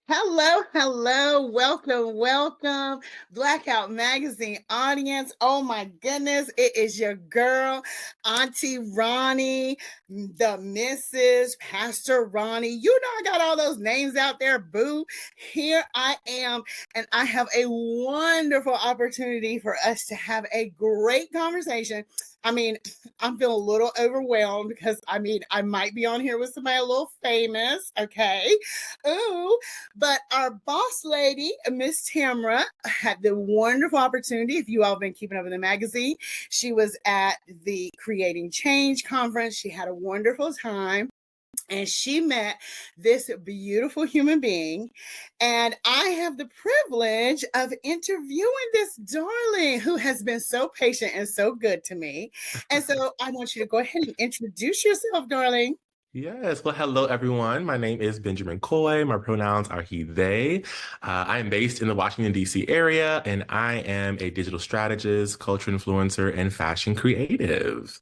Hello, hello, welcome, Blackout Magazine audience. Oh my goodness, it is your girl, Auntie Roni, the Mrs. Pastor Roni. You know, I got all those names out there, boo. Here I am, and I have a wonderful opportunity for us to have a great conversation. I mean, I'm feeling a little overwhelmed because I might be on here with somebody a little famous, okay? Ooh, but our boss lady, Miss Tamra, had the wonderful opportunity. If you all have been keeping up with the magazine, she was at the Creating Change conference. She had a wonderful time. And she met this beautiful human being. And I have the privilege of interviewing this darling who has been so patient and so good to me. And so I want you to go ahead and introduce yourself, darling. Yes. Well, hello, everyone. My name is Benjamin Coy. My pronouns are he, they. I am based in the Washington, D.C. area, and I am a digital strategist, culture influencer, and fashion creative.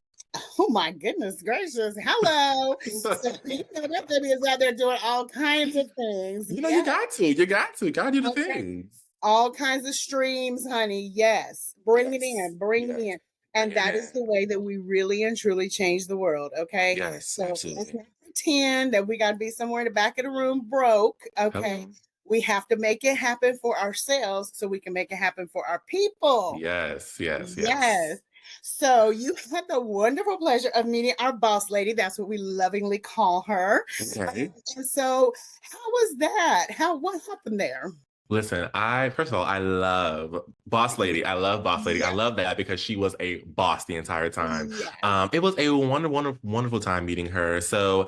Oh my goodness gracious. Hello. So you know that baby is out there doing all kinds of things. You Yeah. got to, gotta do the Okay. things. All kinds of streams, honey. Yes. Bring it Yes. in. Bring it Yes. in. Bring And it that in. is the way that we really and truly change the world. Okay. Yes, So let's absolutely. not pretend that we got to be somewhere in the back of the room broke. Okay. Hello. We have to make it happen for ourselves so we can make it happen for our people. Yes, yes, Yes. yes. So you had the wonderful pleasure of meeting our boss lady. That's what we lovingly call her. Okay. And so, how was that? What happened there? Listen, I first of all, I love Boss Lady. I love Boss Lady. I Yeah, love that because she was a boss the entire time. yes, It was a wonderful time meeting her. So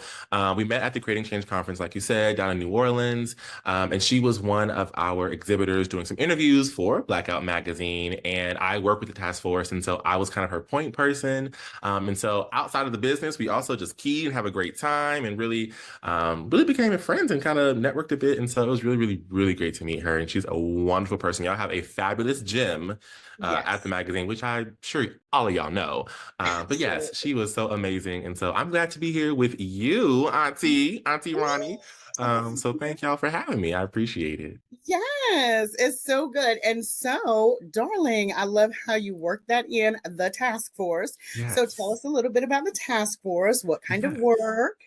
we met at the Creating Change conference, like you said, down in New Orleans. And she was one of our exhibitors doing some interviews for Blackout Magazine. And I work with the task force. And so I was kind of her point person. And so outside of the business, we also just keyed and have a great time and really became friends and kind of networked a bit. And so it was really great to meet her. And she's a wonderful person. Y'all have a fabulous gym at the yes, magazine, which I'm sure all of y'all know. But yes, absolutely. she was so amazing. And so I'm glad to be here with you, Auntie Roni. So thank y'all for having me. I appreciate it. Yes, it's so good. And so, darling, I love how you work that in the task force. So, tell Yes. us a little bit about the task force. What kind of Yes. work?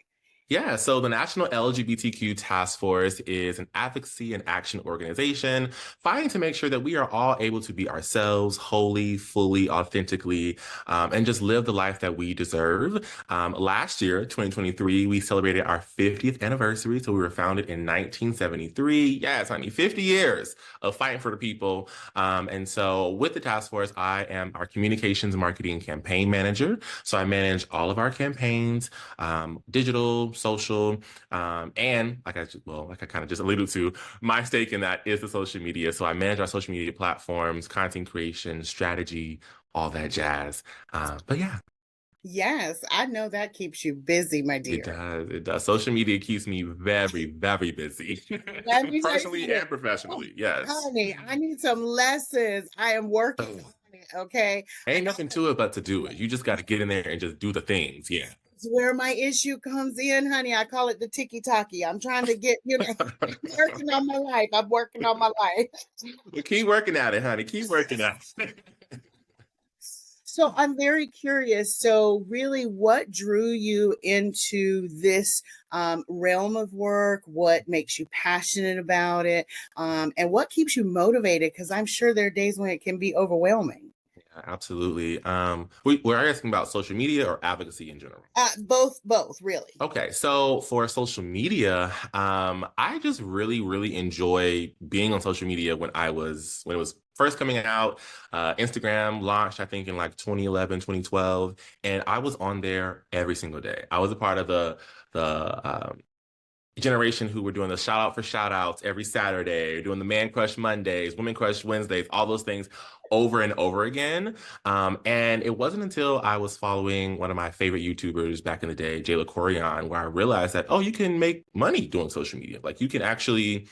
Yeah, so the National LGBTQ Task Force is an advocacy and action organization fighting to make sure that we are all able to be ourselves, wholly, fully, authentically, and just live the life that we deserve. Last year, 2023, we celebrated our 50th anniversary. So we were founded in 1973. Yes, honey, 50 years of fighting for the people. And so with the task force, I am our communications marketing campaign manager. So I manage all of our campaigns, digital, social, and like I kind of just alluded to, my stake in that is the social media. So I manage our social media platforms, content creation, strategy, all that jazz. But yeah, Yes, I know that keeps you busy, my it dear. does. It does. Social media keeps me very busy, Let me tell you personally something. and professionally. Yes. Honey, I need some lessons. I am working Ugh. on it, okay? Ain't And nothing to it but to do it. You just got to get in there and just do the things. Yeah. that's where my issue comes in, honey. I call it the tiki taki. I'm trying to get, I'm working on my life. I'm working on my life. Well, keep working at it, honey. Keep working at it. So I'm very curious. So, really, what drew you into this realm of work? What makes you passionate about it? And what keeps you motivated? Because I'm sure there are days when it can be overwhelming. Absolutely. Were you asking about social media or advocacy in general? Both, really. Okay, so for social media, I just really enjoy being on social media when it was first coming out. Instagram launched, I think, in like 2011, 2012, and I was on there every single day. I was a part of the generation who were doing the shout out for shout outs every Saturday, doing the man crush Mondays, women crush Wednesdays, all those things over and over again. And it wasn't until I was following one of my favorite YouTubers back in the day, Jayla Corian, where I realized that, oh, you can make money doing social media. Like you can actually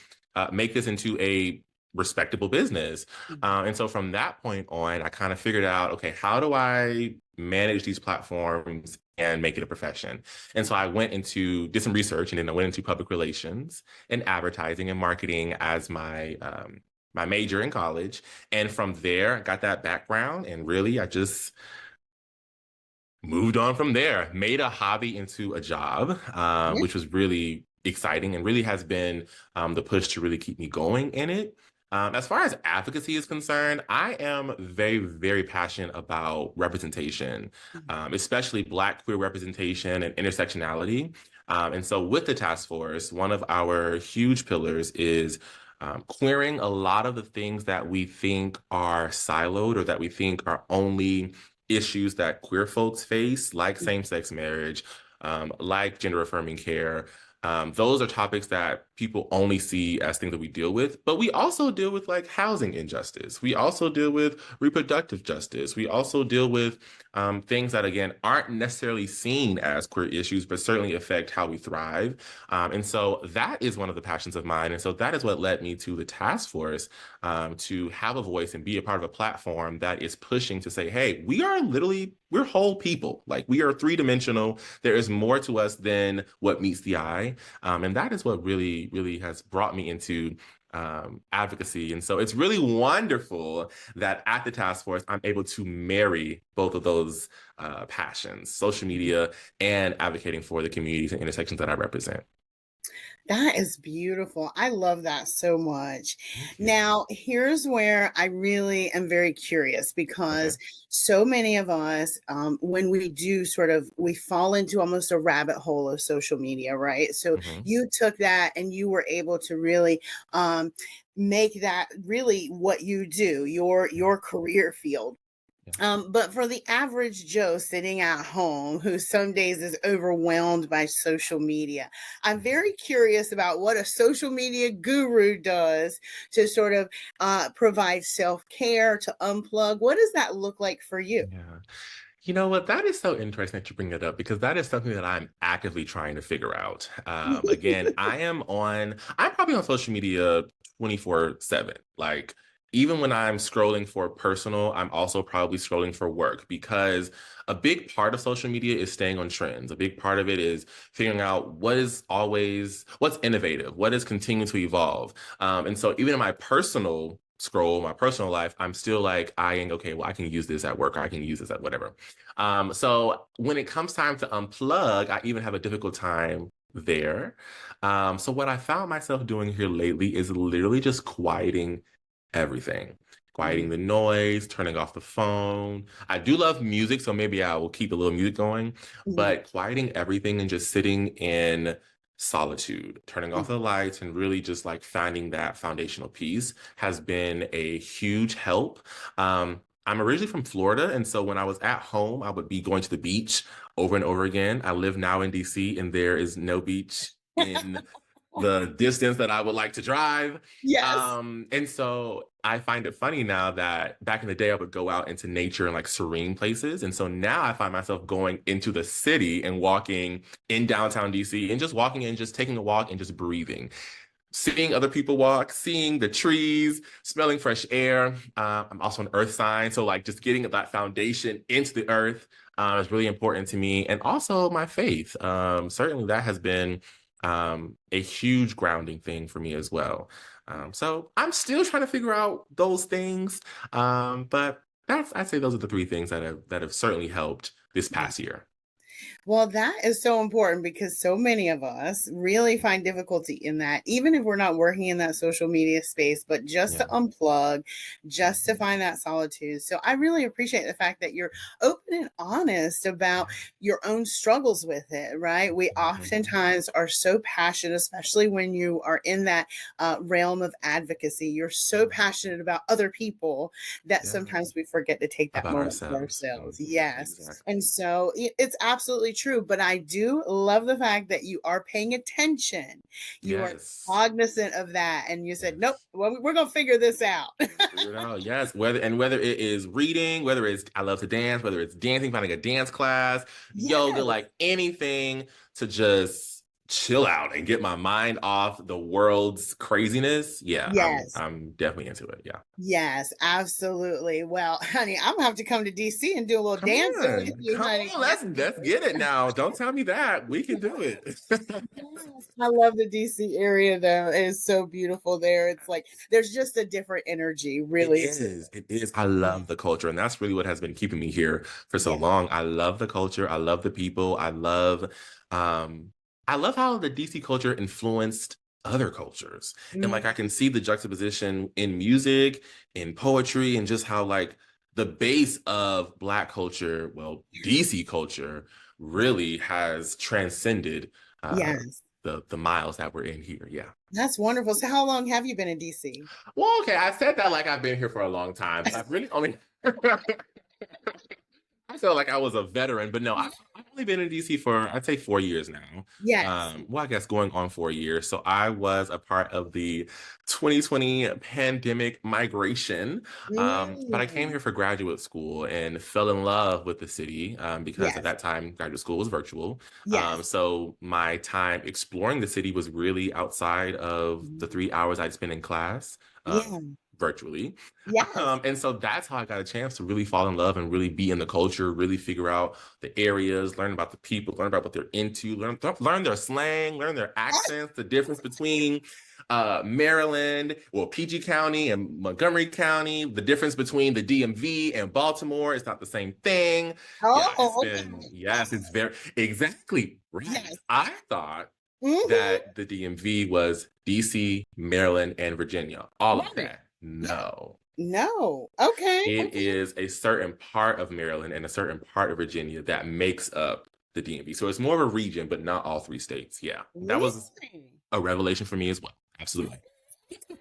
make this into a respectable business. And so from that point on, I kind of figured out, okay, how do I manage these platforms and make it a profession? And so I did some research, and then I went into public relations and advertising and marketing as my major in college. And from there, I got that background, and really, I just moved on from there, made a hobby into a job, Yeah. which was really exciting and really has been the push to really keep me going in it. As far as advocacy is concerned, I am very, very passionate about representation, especially Black queer representation and intersectionality. And so, with the task force, one of our huge pillars is clearing a lot of the things that we think are siloed or that we think are only issues that queer folks face, like same-sex marriage, like gender affirming care. Those are topics that people only see as things that we deal with, but we also deal with like housing injustice. We also deal with reproductive justice. We also deal with things that, again, aren't necessarily seen as queer issues, but certainly affect how we thrive. And so that is one of the passions of mine. And so that is what led me to the task force, to have a voice and be a part of a platform that is pushing to say, hey, we're whole people. Like, we are three-dimensional. There is more to us than what meets the eye. And that is what really, really has brought me into advocacy. And so it's really wonderful that at the task force, I'm able to marry both of those passions, social media and advocating for the communities and intersections that I represent. That is beautiful. I love that so much. Thank you. Now, here's where I really am very curious Okay. because so many of us, when we do we fall into almost a rabbit hole of social media, right? So Hmm. you took that and you were able to really make that really what you do, Yeah. your career field. Yeah. But for the average Joe sitting at home who some days is overwhelmed by social media, I'm very curious about what a social media guru does to provide self care, to unplug. What does that look like for you? Yeah. You know what? That is so interesting that you bring that up because that is something that I'm actively trying to figure out. Again, I'm probably on social media 24/7. Like, even when I'm scrolling for personal, I'm also probably scrolling for work because a big part of social media is staying on trends. A big part of it is figuring out what's innovative, what is continuing to evolve. And so even in my personal scroll, my personal life, I'm still like eyeing, okay, well, I can use this at work, or I can use this at whatever. So when it comes time to unplug, I even have a difficult time there. So what I found myself doing here lately is literally just quieting everything, quieting Mhm, the noise, turning off the phone. I do love music, so maybe I will keep a little music going, mhm, but quieting everything and just sitting in solitude, turning off the lights and really just like finding that foundational piece has been a huge help. I'm originally from Florida, and so when I was at home, I would be going to the beach over and over again. I live now in DC, and there is no beach in the distance that I would like to drive. Yes. And so I find it funny now that back in the day I would go out into nature and like serene places. And so now I find myself going into the city and walking in downtown DC and just walking in, just taking a walk and just breathing, seeing other people walk, seeing the trees, smelling fresh air. I'm also an earth sign, so like just getting that foundation into the earth is really important to me, and also my faith. Certainly, that has been a huge grounding thing for me as well. So I'm still trying to figure out those things, but I'd say those are the three things that have certainly helped this past year. Well, that is so important because so many of us really find difficulty in that, even if we're not working in that social media space, but just to Yeah. unplug, just to find that solitude. So I really appreciate the fact that you're open and honest about your own struggles with it, right? We Mhm. oftentimes are so passionate, especially when you are in that realm of advocacy. You're so Yeah. passionate about other people that Yeah. sometimes we forget to take that About moment for ourselves. ourselves. Mhm. Yes. Exactly. And so it's absolutely true. But I do love the fact that you are paying attention. You are Yes. cognizant of that. And you said, nope, Yes. well, we're going to figure this out. Figure it out. Yes. Whether it is reading, whether it's I love to dance, whether it's dancing, finding a dance class, yoga, Yes. like anything to just chill out and get my mind off the world's craziness, yeah, Yes. I'm definitely into it. Yeah. Yes, absolutely. Well, honey, I'm gonna have to come to DC and do a little dancing with you, Come honey. on, let's get it now. Don't tell me that. We can do it. Yes, I love the DC area though. It is so beautiful there. It's like there's just a different energy, It really. is. It is. I love the culture. And that's really what has been keeping me here for so Yeah. long. I love the culture. I love the people. Um I love how the DC culture influenced other cultures. And like I Mm, can see the juxtaposition in music, in poetry, and just how like the base of Black culture, well, DC culture really has transcended yes. the miles that we're in here. Yeah. That's wonderful. So how long have you been in DC? Well, okay, I said that like I've been here for a long time, but I've really only I feel like I was a veteran, but no, I've only been in DC for I'd say 4 years now. Yes. Well, I guess going on 4 years. So I was a part of the 2020 pandemic migration, but I came Mm, here for graduate school and fell in love with the city because at yes. that time graduate school was virtual. Yes. So my time exploring the city was really outside of the Mm, 3 hours I'd spend in class. yeah. Virtually. Yes. And so that's how I got a chance to really fall in love and really be in the culture, really figure out the areas, learn about the people, learn about what they're into, learn their slang, learn their accents, the difference between Maryland, well, PG County and Montgomery County, the difference between the DMV and Baltimore. It's not the same thing. Yeah, Oh, okay. yes, it's very, exactly right. Yes. I thought Hmm. that the DMV was DC, Maryland, and Virginia, all of Right. that. Yeah. No, No. Okay. it Okay. is a certain part of Maryland and a certain part of Virginia that makes up the DMV. So it's more of a region, but not all three states. Yeah, that Really? was a revelation for me as well. Absolutely.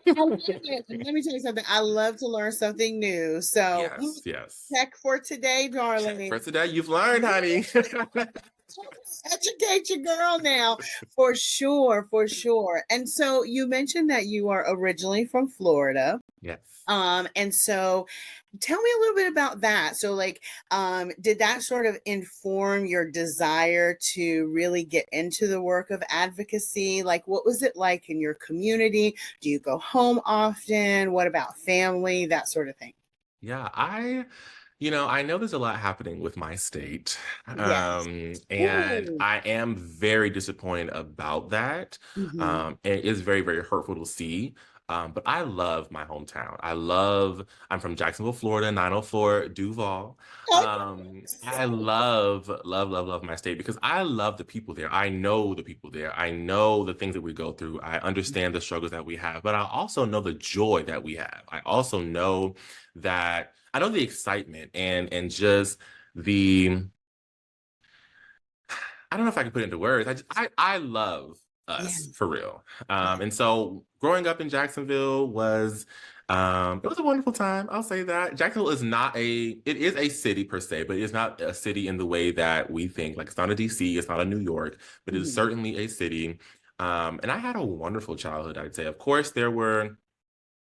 I love it. And let me tell you something. I love to learn something new. So, Yes, yes. check for today, Check darling. for today. You've learned, honey. Educate your girl now, for sure, for sure. And so you mentioned that you are originally from Florida. Yes. And so tell me a little bit about that. So like, did that sort of inform your desire to really get into the work of advocacy? Like, what was it like in your community? Do you go home often? What about family? That sort of thing. Yeah, I know there's a lot happening with my state, Yes. and Ooh. I am very disappointed about that. Hmm. And it is very, very hurtful to see. But I love my hometown. I'm from Jacksonville, Florida, 904 Duval. I love, love, love, love my state because I love the people there. I know the people there. I know the things that we go through. I understand the struggles that we have, but I also know the joy that we have. I also know that I know the excitement and just the I don't know if I can put it into words. I love Yeah. us for real. Yeah. And so growing up in Jacksonville was it was a wonderful time. I'll say that. Jacksonville is not it is a city per se, but it's not a city in the way that we think. Like it's not a DC, it's not a New York, but it's Mhm. certainly a city. And I had a wonderful childhood, I'd say. Of course, there were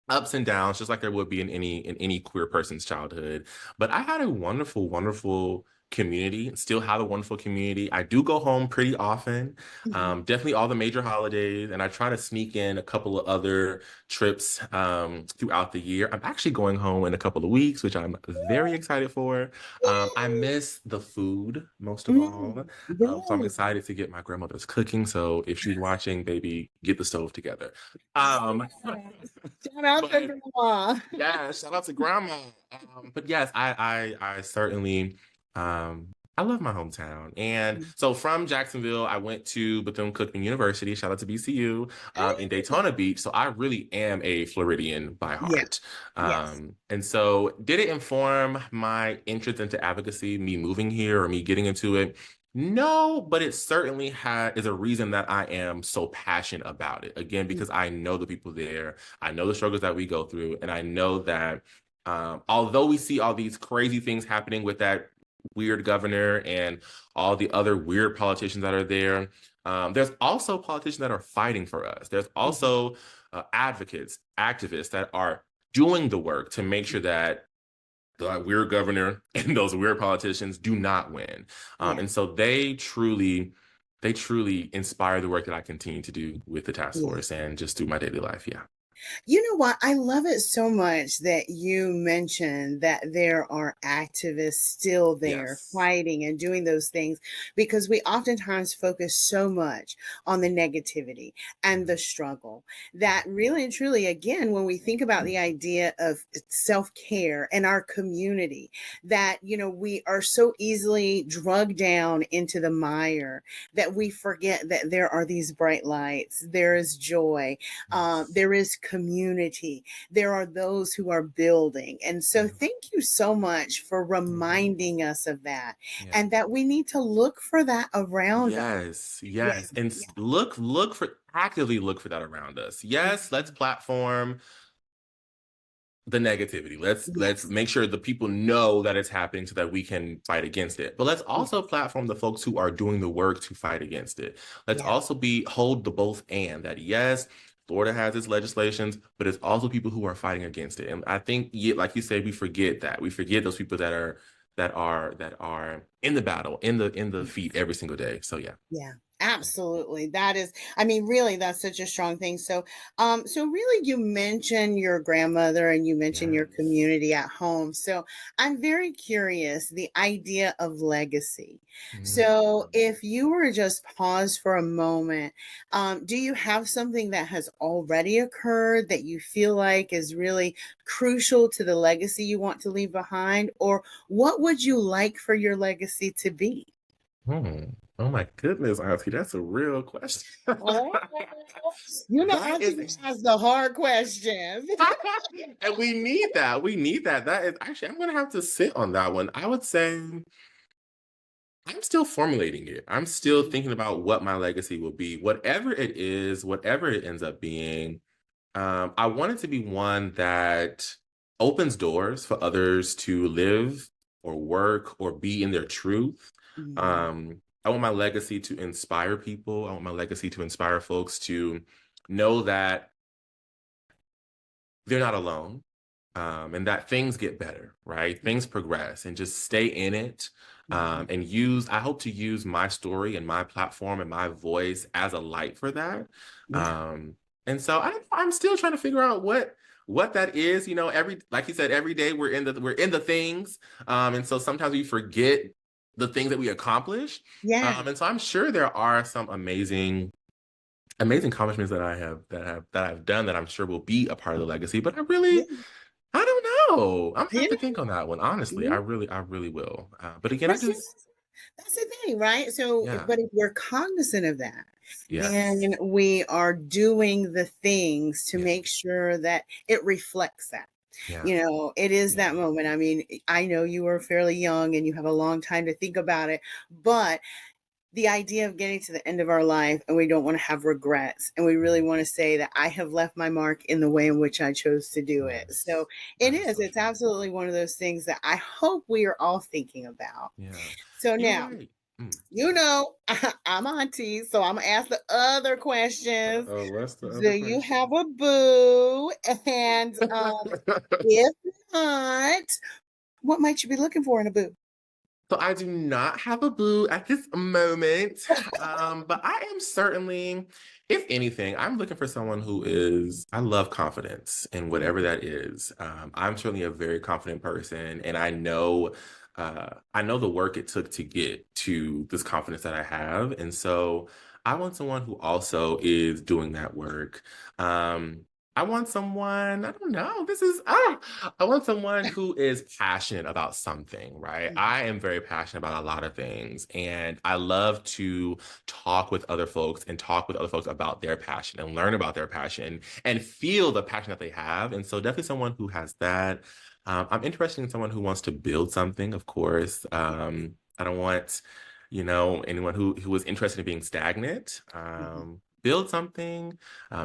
ups and downs, just like there would be in any queer person's childhood. But I had a wonderful, wonderful community, still have a wonderful community. I do go home pretty often, Mhm. definitely all the major holidays, and I try to sneak in a couple of other trips throughout the year. I'm actually going home in a couple of weeks, which I'm very excited for. I miss the food most of all. Mm. So I'm Yes. excited to get my grandmother's cooking. So if she's watching, baby, get the stove together. Um, Shout out to but grandma. yeah, shout out to grandma. But yes, I certainly I love my hometown. And so from Jacksonville, I went to Bethune-Cookman University, shout out to BCU, in Daytona Beach. So I really am a Floridian by Yeah. heart. Yes. And so did it inform my interest into advocacy, me moving here or me getting into it? No, but it certainly is a reason that I am so passionate about it. Again, because I know the people there, I know the struggles that we go through, and I know that although we see all these crazy things happening with that weird governor and all the other weird politicians that are there, there's also politicians that are fighting for us. There's Mhm. also advocates, activists that are doing the work to make sure that the weird governor and those weird politicians do not win. Yeah. And so they truly inspire the work that I continue to do with the task Yeah. force and just through my daily life. Yeah. You know what? I love it so much that you mentioned that there are activists still there Yes. fighting and doing those things, because we oftentimes focus so much on the negativity and the struggle that really and truly, again, when we think about the idea of self care and our community, that, we are so easily drugged down into the mire that we forget that there are these bright lights, there is joy, Yes. there is community. There are those who are building. And so, Yeah. thank you so much for Mhm. reminding us of that, Yeah. and that we need to look for that around us. Yes, Yeah, yes, and yeah, look for actively look for that around us. Yes, let's mhm. platform the negativity. Let's Yes, make sure the people know that it's happening so that we can fight against it. But let's yeah, also platform the folks who are doing the work to fight against it. Let's yeah, also be hold the both and that yes, Florida has its legislations, but it's also people who are fighting against it. And I think, yeah, like you said, we forget that. We forget those people that are in the battle, in the feet yes. every single day. So yeah. Yeah, Yeah. absolutely. That is, I mean, really, that's such a strong thing. So really, you mentioned your grandmother and you mentioned your Yes. community at home. So I'm very curious, the idea of legacy. So Mm. if you were to just pause for a moment, do you have something that has already occurred that you feel like is really crucial to the legacy you want to leave behind? Or what would you like for your legacy to be? Hmm. Oh my goodness, Auntie, that's a real question. Oh, That Auntie is, has the hard questions. and we need that. We need that. That is actually, I'm gonna have to sit on that one. I would say I'm still formulating it. I'm still Mhm, thinking about what my legacy will be. Whatever it is, whatever it ends up being, I want it to be one that opens doors for others to live or work or be in their truth. mhm. I want my legacy to inspire people. I want my legacy to inspire folks to know that they're not alone, and that things get better, right? Things progress, and just stay in it. Mhm. And use, I hope to use my story and my platform and my voice as a light for that. Yeah, Um, and so I'm still trying to figure out what that is. Every like you said, every day we're in the things, and so sometimes we forget the things that we accomplish. yeah, And so I'm sure there are some amazing accomplishments that I've done that I'm sure will be a part of the legacy. But yeah, I don't know. I'm gonna have yeah, to think on that one. Honestly, yeah. I really will. But again, I But see, just that's the thing, right? So, yeah, but if we're cognizant of that, yes, then we are doing the things to yeah, make sure that it reflects that. yeah, It is yeah, that moment. I mean, I know you are fairly young and you have a long time to think about it, but the idea of getting to the end of our life and we don't want to have regrets, and we really mhm, want to say that I have left my mark in the way in which I chose to do it. So yes. That is so it's true. absolutely one of those things that I hope we are all thinking about. Yeah, So you're now, right. Mm. I'm auntie, so I'm gonna ask the other questions. Oh, what's the Do other you question? have a boo? And if not, what might you be looking for in a boo? So I do not have a boo at this moment, but I am certainly, if anything, I'm looking for someone who is. I love confidence in whatever that is. I'm certainly a very confident person, and I know the work it took to get to this confidence that I have, and so I want someone who also is doing that work. Um, I want someone, I don't know, I want someone who is passionate about something, right? Mhm, I am very passionate about a lot of things, and I love to talk with other folks and talk with other folks about their passion and learn about their passion and feel the passion that they have. And so, definitely someone who has that. I'm interested in someone who wants to build something, of course. I don't want, anyone who is interested in being stagnant. mhm, Build something,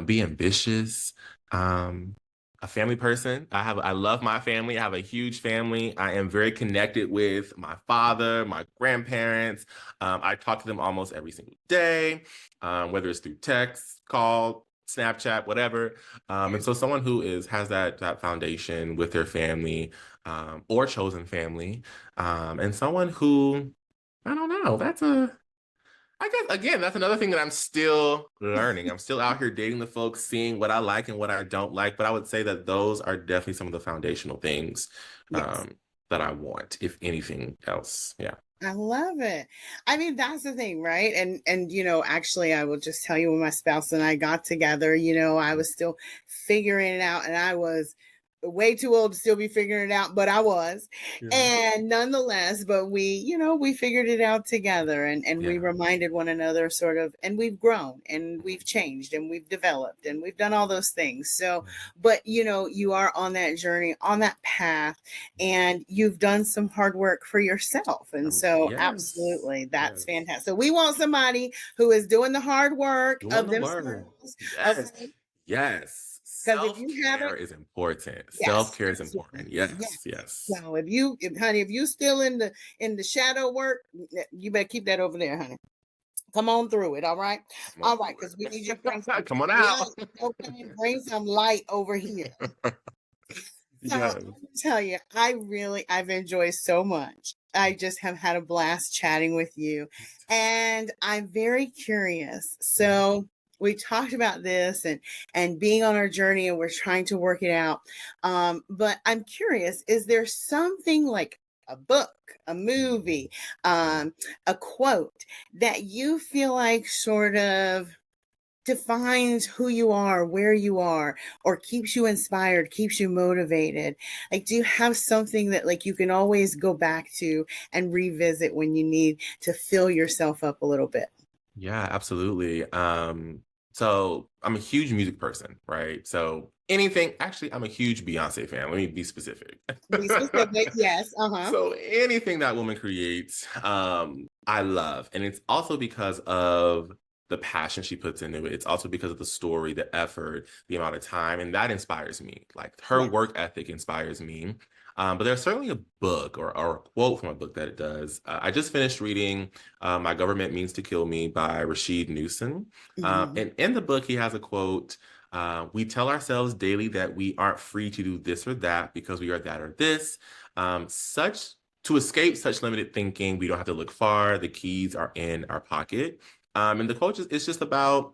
be ambitious. Um, a family person. I love my family. I have a huge family. I am very connected with my father, my grandparents. I talk to them almost every single day, whether it's through text, call, Snapchat, whatever. And so someone who has that foundation with their family, or chosen family, and someone who I don't know. I guess again, that's another thing that I'm still learning. I'm still out here dating the folks, seeing what I like and what I don't like. But I would say that those are definitely some of the foundational things Yes. that I want, if anything else. Yeah. I love it. I mean, that's the thing, right? And actually I will just tell you when my spouse and I got together, I was still figuring it out and I was way too old to still be figuring it out, but I was. Yeah. And nonetheless, but we figured it out together and we Yeah. reminded one another sort of, and we've grown and we've changed and we've developed and we've done all those things. So, but you are on that journey, on that path, and you've done some hard work for yourself. And so Yes. absolutely, that's Yes. fantastic. So we want somebody who is doing the hard work Doing of the word. themselves. Yes. Okay. Yes. Because if you Self-care haven't, is important. yes, Self-care is important. absolutely. Yes. Yes. Yes. So if you still in the shadow work, you better keep that over there, honey. Come on through it. All right. Come on All right. through Because we need you to bring it. some Come on out. light. Okay. Bring some light over here. So Yes. let me tell you, I've enjoyed so much. I just have had a blast chatting with you. And I'm very curious. So we talked about this and being on our journey and we're trying to work it out. But I'm curious, is there something like a book, a movie, a quote that you feel like sort of defines who you are, where you are, or keeps you inspired, keeps you motivated? Like, do you have something that like you can always go back to and revisit when you need to fill yourself up a little bit? Yeah, absolutely. So I'm a huge music person, right? So anything, actually, I'm a huge Beyonce fan. Let me be specific. Be specific, yes. Uh-huh. So anything that woman creates, I love. And it's also because of the passion she puts into it. It's also because of the story, the effort, the amount of time, and that inspires me. Like her Yeah. work ethic inspires me. But there's certainly a book or a quote from a book that it does. I just finished reading My Government Means to Kill Me by Rashid Newson. Mhm. And in the book, he has a quote. We tell ourselves daily that we aren't free to do this or that because we are that or this. Such to escape such limited thinking, we don't have to look far. The keys are in our pocket. And the quote is just about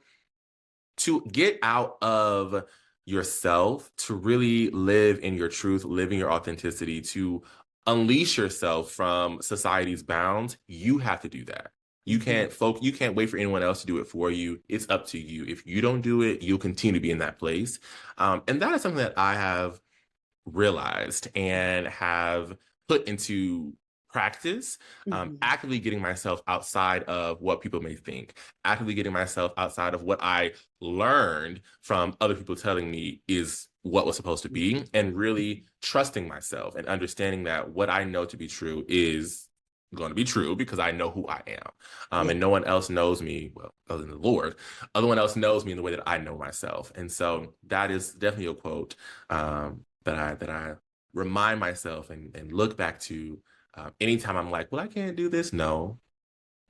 to get out of yourself, to really live in your truth, live in your authenticity, to unleash yourself from society's bounds. You have to do that. Mhm. You can't wait for anyone else to do it for you. It's up to you. If you don't do it, you'll continue to be in that place. And that is something that I have realized and have put into practice, Mhm. actively getting myself outside of what people may think, actively getting myself outside of what I learned from other people telling me is what was supposed to be, and really trusting myself and understanding that what I know to be true is going to be true because I know who I am. Yeah. And no one else knows me, well, other than the Lord, no one else knows me in the way that I know myself. And so that is definitely a quote that I remind myself and look back to anytime I'm like, well, I can't do this. No,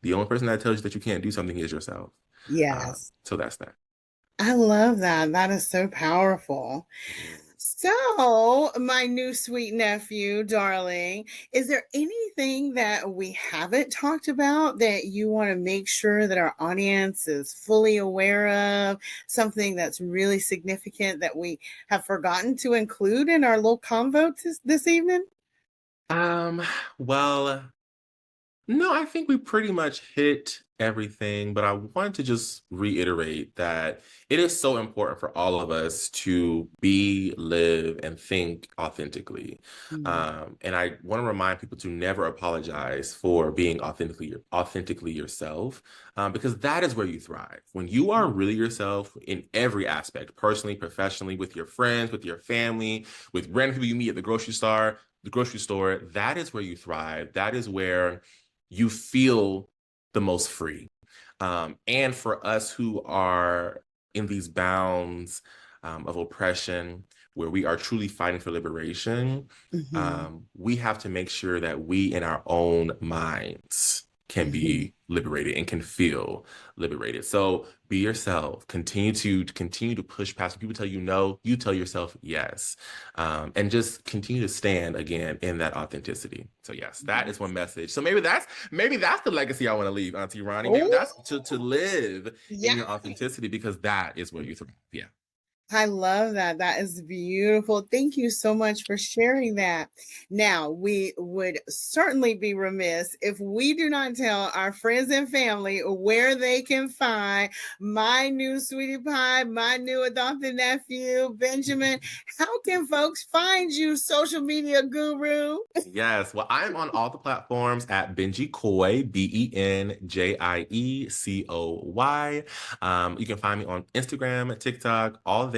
the only person that tells you that you can't do something is yourself. Yes. So that's that. I love that. That is so powerful. So, my new sweet nephew, darling, is there anything that we haven't talked about that you want to make sure that our audience is fully aware of? Something that's really significant that we have forgotten to include in our little convo this evening? Um, well, no, I think we pretty much hit everything, but I want to just reiterate that it is so important for all of us to be, live, and think authentically. Mm, And I want to remind people to never apologize for being authentically yourself, because that is where you thrive. When you are really yourself in every aspect, personally, professionally, with your friends, with your family, with random people you meet at the grocery store, that is where you thrive. That is where you feel the most free. And for us who are in these bounds of oppression, where we are truly fighting for liberation, mhm, we have to make sure that we in our own minds can mhm. be liberated and can feel liberated. So be yourself. Continue to push past. When people tell you no, you tell yourself yes, and just continue to stand again in that authenticity. So yes, that is one message. So maybe that's the legacy I want to leave, Auntie Roni. Maybe that's to live Yeah. in your authenticity, because that is where you thrive. Yeah. I love that. That is beautiful. Thank you so much for sharing that. Now, we would certainly be remiss if we do not tell our friends and family where they can find my new sweetie pie, my new adopted nephew, Benjamin. How can folks find you, social media guru? Yes. Well, I'm on all the platforms at Benji Coy, BenjieCoy. You can find me on Instagram, TikTok, all there.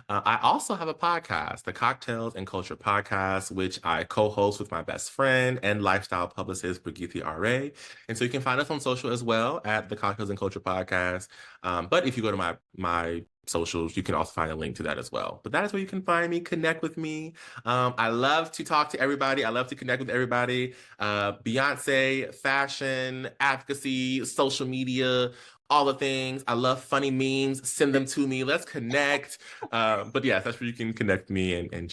I also have a podcast, the Cocktails and Culture Podcast, which I co-host with my best friend and lifestyle publicist, Brigethia Arai. And so you can find us on social as well at the Cocktails and Culture Podcast. But if you go to my socials, you can also find a link to that as well. But that is where you can find me, connect with me. I love to talk to everybody. I love to connect with everybody. Beyonce, fashion, advocacy, social media, all the things. I love funny memes. Send them to me. Let's connect. But yes, that's where you can connect me and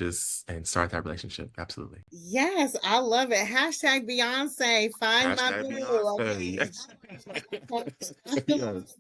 start that relationship. Absolutely. Yes, I love it. Hashtag Beyonce, find my Hashtag boo. Beyonce. Okay. Yes.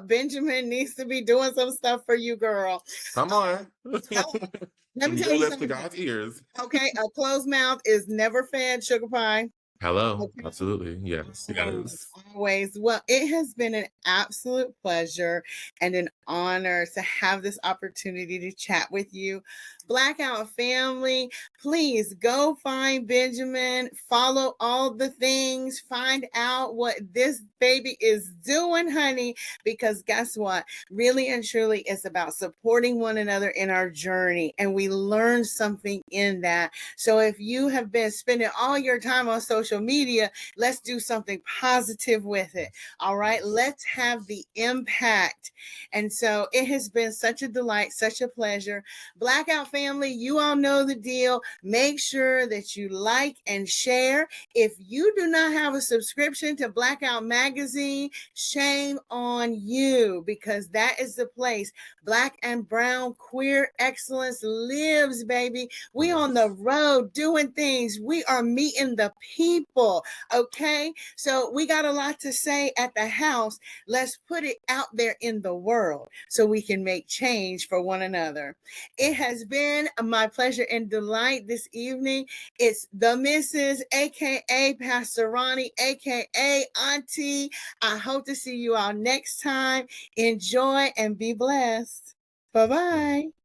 Benjamin needs to be doing some stuff for you, girl. Come on. Let From me tell your you lips to something. God's ears. Okay, a closed mouth is never fed, sugar pie. Hello. Okay. Absolutely. Yes. Always, Yes. always. Well, it has been an absolute pleasure and an honor to have this opportunity to chat with you. Blackout family, please go find Benjamin, follow all the things, find out what this baby is doing, honey, because guess what? Really and truly, it's about supporting one another in our journey, and we learn something in that. So if you have been spending all your time on social media, let's do something positive with it. All right. Let's have the impact. And so it has been such a delight, such a pleasure. Blackout family, you all know the deal. Make sure that you like and share. If you do not have a subscription to Blackout Magazine, shame on you, because that is the place Black and brown queer excellence lives, baby. We on the road doing things. We are meeting the people. Okay. So we got a lot to say at the house. Let's put it out there in the world so we can make change for one another. It has been my pleasure and delight this evening. It's the Mrs., aka Pastor Roni, aka Auntie. I hope to see you all next time. Enjoy and be blessed. Bye bye.